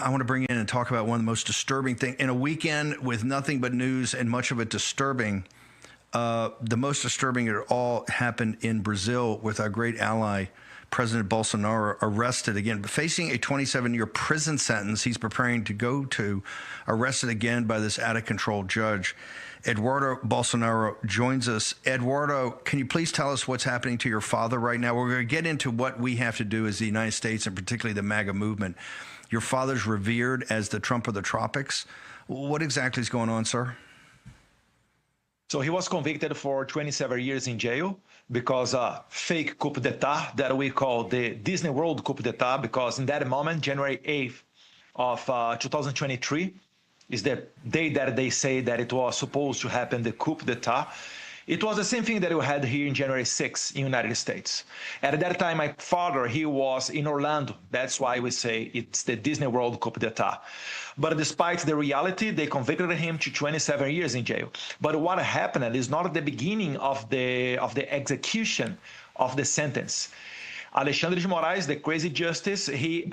I want to bring in and talk about one of the most disturbing things in a weekend with nothing but news and much of it disturbing. The most disturbing of it all happened in Brazil with our great ally, President Bolsonaro, arrested again, facing a 27-year prison sentence. He's preparing to go to, arrested again by this out-of-control judge. Eduardo Bolsonaro joins us. Eduardo, can you please tell us what's happening to your father right now? We're going to get into what we have to do as the United States and particularly the MAGA movement. Your father's revered as the Trump of the tropics. What exactly is going on, sir? So he was convicted for 27 years in jail because fake coup d'etat that we call the Disney World coup d'etat, because in that moment, January 8th of 2023, is the day that they say that it was supposed to happen, the coup d'etat. It was the same thing that we had here in January 6th in the United States. At that time, my father, he was in Orlando. That's why we say it's the Disney World coup d'etat. But despite the reality, they convicted him to 27 years in jail. But what happened is not the beginning of the execution of the sentence. Alexandre de Moraes, the crazy justice, he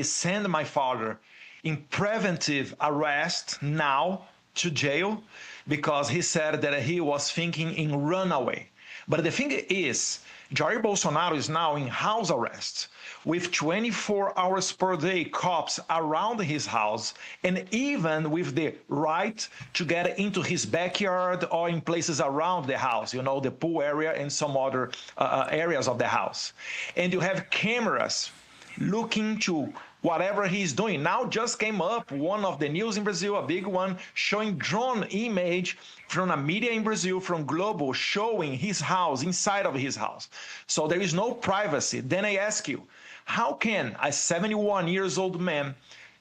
sent my father in preventive arrest now to jail because he said that he was thinking in runaway. But the thing is, Jair Bolsonaro is now in house arrest with 24 hours per day cops around his house, and even with the right to get into his backyard or in places around the house, you know, the pool area and some other areas of the house. And you have cameras looking to whatever he's doing. Now just came up one of the news in Brazil, a big one, showing drone image from a media in Brazil, from Globo, showing his house, inside of his house. So there is no privacy. Then I ask you, how can a 71 years old man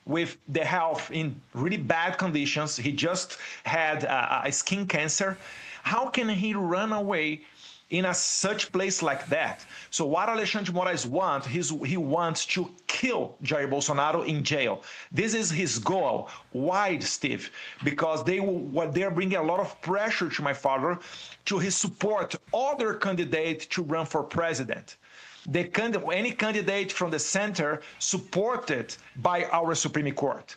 with the health in really bad conditions, he just had a skin cancer, how can he run away in such place like that? So what Alexandre de Moraes wants, he wants to kill Jair Bolsonaro in jail. This is his goal. Why, Steve? Because they're bringing a lot of pressure to my father to his support other candidates to run for president. Any candidate from the center supported by our Supreme Court.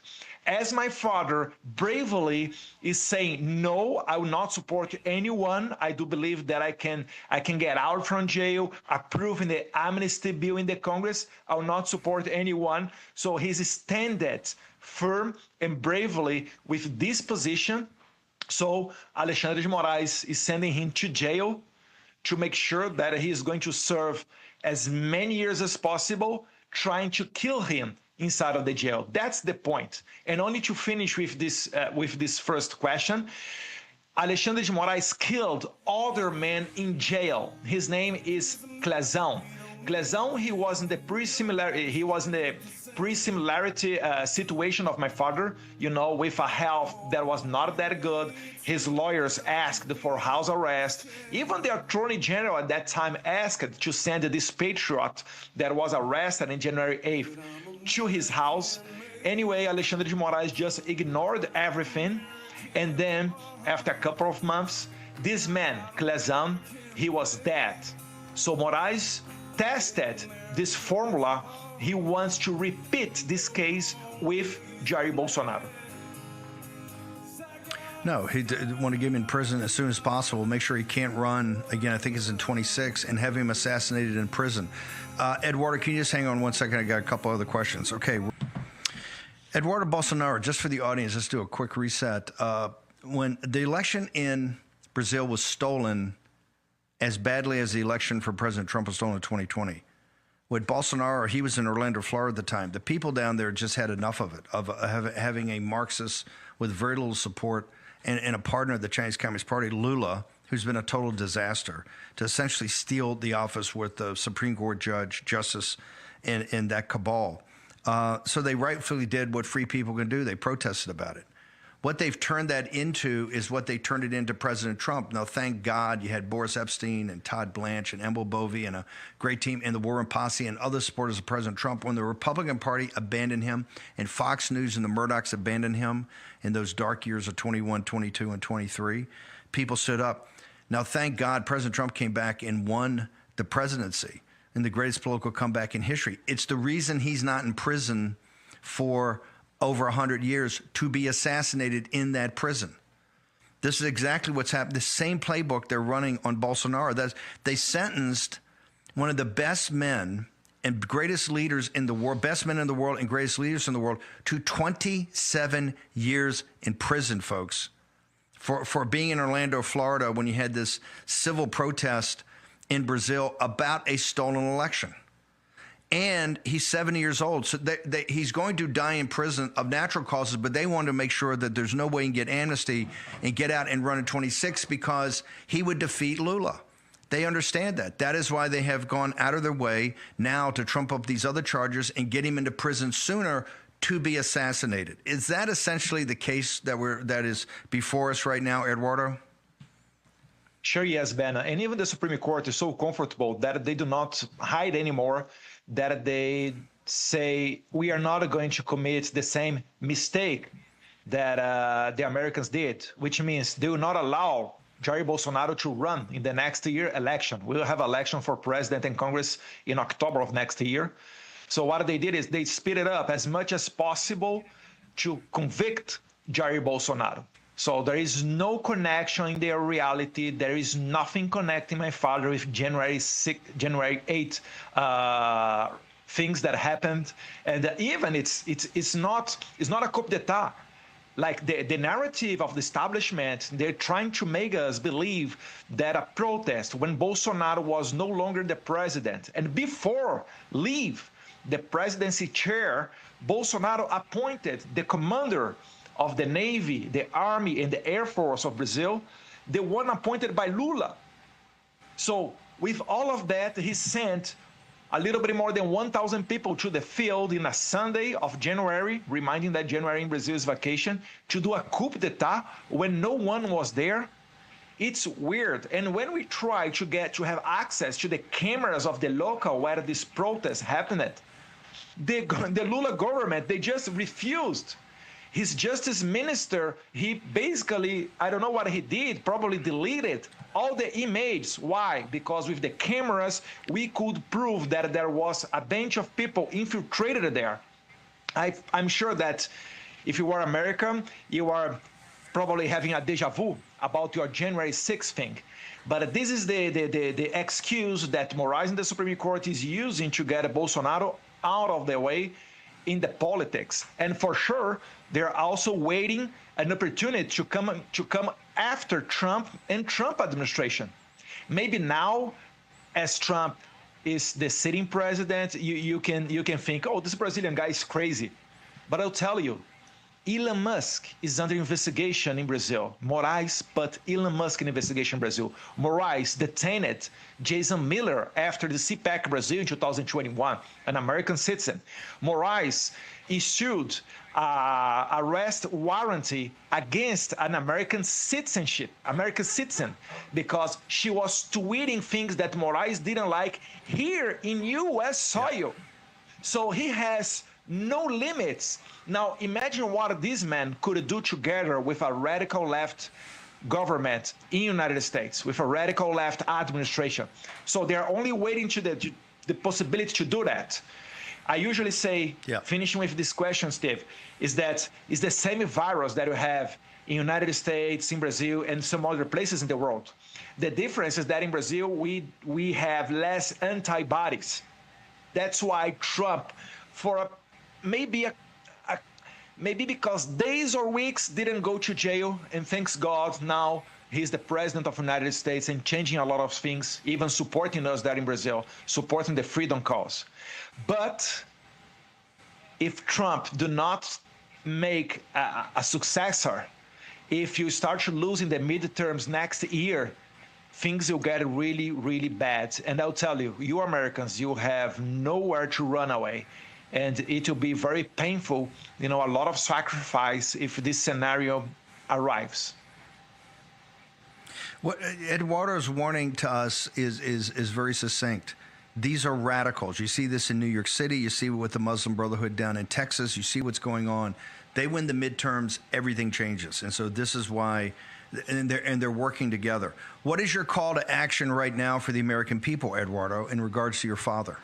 As my father bravely is saying, no, I will not support anyone. I do believe that I can get out from jail, approving the amnesty bill in the Congress. I will not support anyone. So he's standing firm and bravely with this position. So Alexandre de Moraes is sending him to jail to make sure that he is going to serve as many years as possible, trying to kill him inside of the jail. That's the point. And only to finish with this first question, Alexandre de Moraes killed other men in jail. His name is Clezão. Clezão, he was in the pre-similarity situation of my father, you know, with a health that was not that good. His lawyers asked for house arrest. Even the attorney general at that time asked to send this patriot that was arrested in January 8th to his house. Anyway, Alexandre de Moraes just ignored everything. And then after a couple of months, this man, Clezão, he was dead. So Moraes tested this formula. He wants to repeat this case with Jair Bolsonaro. No, he want to get him in prison as soon as possible, make sure he can't run again. I think it's in 26, and have him assassinated in prison. Eduardo, can you just hang on one second? I got a couple other questions. Okay. Eduardo Bolsonaro, just for the audience, let's do a quick reset. When the election in Brazil was stolen as badly as the election for President Trump was stolen in 2020, with Bolsonaro, he was in Orlando, Florida at the time. The people down there just had enough of it, of having a Marxist with very little support and a partner of the Chinese Communist Party, Lula, who's been a total disaster, to essentially steal the office with the Supreme Court judge, justice, in that cabal. So they rightfully did what free people can do. They protested about it. What they've turned that into is what they turned it into President Trump. Now, thank God you had Boris Epstein and Todd Blanche and Emil Bovee and a great team in the War and Posse and other supporters of President Trump. When the Republican Party abandoned him and Fox News and the Murdochs abandoned him in those dark years of 21, 22, and 23, people stood up. Now, thank God President Trump came back and won the presidency. and the greatest political comeback in history. It's the reason he's not in prison for over 100 years, to be assassinated in that prison. This is exactly what's happened. The same playbook they're running on Bolsonaro. They sentenced one of the best men and greatest leaders in the world, best men in the world and greatest leaders in the world, to 27 years in prison, folks, for being in Orlando, Florida, when you had this civil protest in Brazil about a stolen election. And he's 70 years old, so he's going to die in prison of natural causes, but they want to make sure that there's no way he can get amnesty and get out and run in 26 because he would defeat Lula. They understand that. That is why they have gone out of their way now to trump up these other charges and get him into prison sooner to be assassinated. Is that essentially the case that is before us right now, Eduardo? Sure, yes, Ben. And even the Supreme Court is so comfortable that they do not hide anymore, that they say we are not going to commit the same mistake that the Americans did, which means they will not allow Jair Bolsonaro to run in the next year election. We'll have election for president and Congress in October of next year. So what they did is they speed it up as much as possible to convict Jair Bolsonaro. So there is no connection in their reality. There is nothing connecting my father with January 8 things that happened. And even it's not a coup d'etat. Like the narrative of the establishment, they're trying to make us believe that a protest when Bolsonaro was no longer the president and before leave the presidency chair, Bolsonaro appointed the commander of the Navy, the Army, and the Air Force of Brazil, the one appointed by Lula. So with all of that, he sent a little bit more than 1,000 people to the field in a Sunday of January, reminding that January in Brazil is vacation, to do a coup d'etat when no one was there. It's weird. And when we try to have access to the cameras of the local where this protest happened, the Lula government, they just refused. His justice minister, he basically, I don't know what he did, probably deleted all the images. Why? Because with the cameras, we could prove that there was a bunch of people infiltrated there. I'm sure that if you are American, you are probably having a deja vu about your January 6th thing. But this is the excuse that Moraes in the Supreme Court is using to get Bolsonaro out of the way in the politics. And for sure, they're also waiting an opportunity to come after Trump and Trump administration. Maybe now, as Trump is the sitting president, you can think, oh, this Brazilian guy is crazy. But I'll tell you, Elon Musk is under investigation in Brazil. Moraes put Elon Musk in investigation in Brazil. Moraes detained Jason Miller after the CPAC Brazil in 2021, an American citizen. Moraes issued arrest warrant against an American citizen, because she was tweeting things that Moraes didn't like here in U.S. soil. Yeah. So he has no limits. Now, imagine what this man could do together with a radical left government in the United States, with a radical left administration. So they're only waiting to the possibility to do that. I usually say, finishing with this question, Steve, is that it's the same virus that we have in the United States, in Brazil, and some other places in the world. The difference is that in Brazil, we have less antibodies. That's why Trump, maybe because days or weeks didn't go to jail, and thanks God now he's the president of the United States and changing a lot of things, even supporting us there in Brazil, supporting the freedom cause. But if Trump do not make a successor, if you start losing the midterms next year, things will get really, really bad. And I'll tell you, you Americans, you have nowhere to run away. And it will be very painful, a lot of sacrifice if this scenario arrives. What Eduardo's warning to us is very succinct. These are radicals. You see this in New York City. You see it with the Muslim Brotherhood down in Texas. You see what's going on. They win the midterms, everything changes. And so this is why and they're working together. What is your call to action right now for the American people, Eduardo, in regards to your father?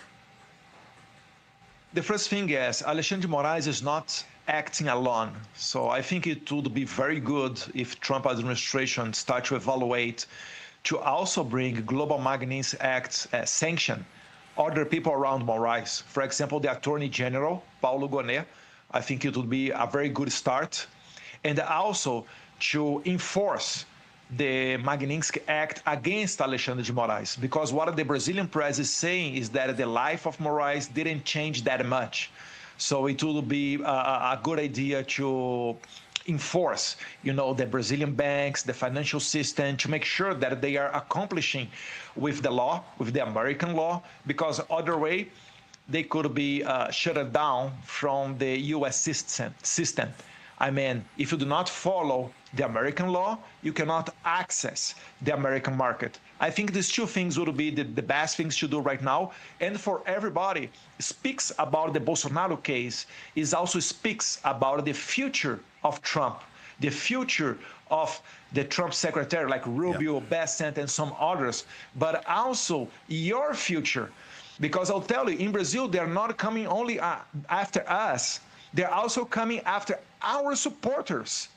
The first thing is Alexandre de Moraes is not acting alone. So I think it would be very good if Trump administration start to evaluate to also bring Global Magnitsky Act sanction other people around Moraes. For example, the Attorney General, Paulo Gonet. I think it would be a very good start. And also to enforce the Magnitsky Act against Alexandre de Moraes, because what the Brazilian press is saying is that the life of Moraes didn't change that much. So it would be a good idea to enforce, the Brazilian banks, the financial system, to make sure that they are accomplishing with the law, with the American law, because other way they could be shut down from the U.S. system. I mean, if you do not follow the American law, you cannot access the American market. I think these two things would be the best things to do right now. And for everybody, speaks about the Bolsonaro case, is also speaks about the future of Trump, the future of the Trump secretary like Rubio, Bessent, and some others, but also your future. Because I'll tell you, in Brazil, they're not coming only after us, they're also coming after our supporters,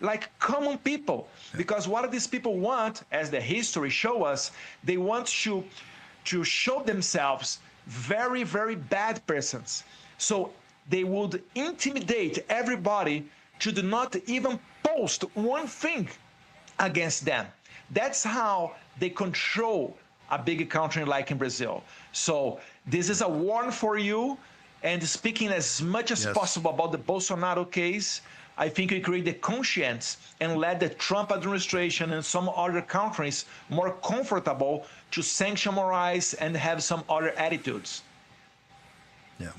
like common people. Because what these people want, as the history show us, they want to show themselves very, very bad persons. So they would intimidate everybody to do not even post one thing against them. That's how they control a big country like in Brazil. So this is a warning for you. And speaking as much as possible about the Bolsonaro case, I think we create the conscience and let the Trump administration and some other countries more comfortable to sanction Moraes and have some other attitudes. Yeah.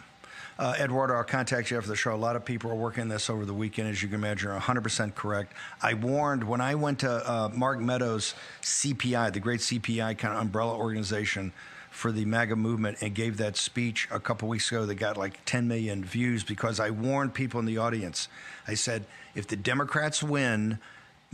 Eduardo, I'll contact you after the show. A lot of people are working this over the weekend, as you can imagine. 100% correct. I warned when I went to Mark Meadows' CPI, the great CPI kind of umbrella organization for the MAGA movement, and gave that speech a couple weeks ago that got like 10 million views, because I warned people in the audience. I said, if the Democrats win,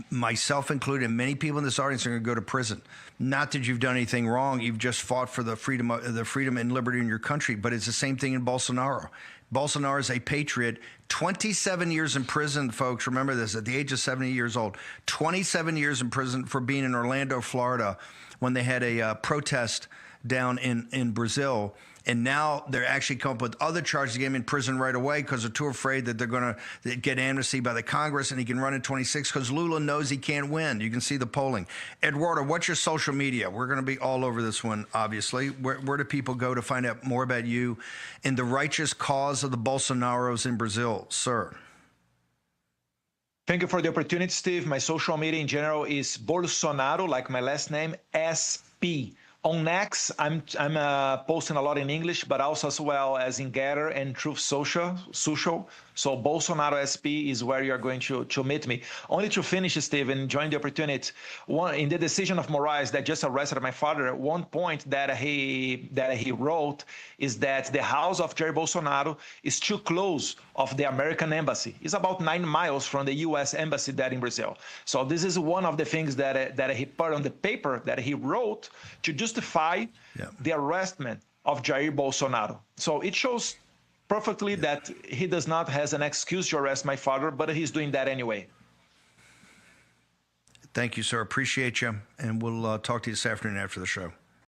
myself included, and many people in this audience are going to go to prison. Not that you've done anything wrong. You've just fought for the freedom and liberty in your country. But it's the same thing in Bolsonaro. Bolsonaro is a patriot. 27 years in prison, folks. Remember this, at the age of 70 years old. 27 years in prison for being in Orlando, Florida, when they had a protest down in Brazil. And now they're actually come up with other charges to get him in prison right away because they're too afraid that they're going to get amnesty by the Congress and he can run in 26 because Lula knows he can't win. You can see the polling. Eduardo, what's your social media? We're going to be all over this one, obviously. Where do people go to find out more about you and the righteous cause of the Bolsonaros in Brazil, sir? Thank you for the opportunity, Steve. My social media in general is Bolsonaro, like my last name, SP. On X, I'm posting a lot in English, but also as well as in Getter and Truth Social. So Bolsonaro SP is where you're going to meet me. Only to finish, Steve, and enjoying the opportunity. In the decision of Moraes that just arrested my father, one point that he wrote is that the house of Jair Bolsonaro is too close of the American embassy. It's about 9 miles from the U.S. embassy there in Brazil. So this is one of the things that he put on the paper that he wrote to justify the arrestment of Jair Bolsonaro. So it shows perfectly that he does not has an excuse to arrest my father, but he's doing that anyway. Thank you, sir. Appreciate you. And we'll talk to you this afternoon after the show.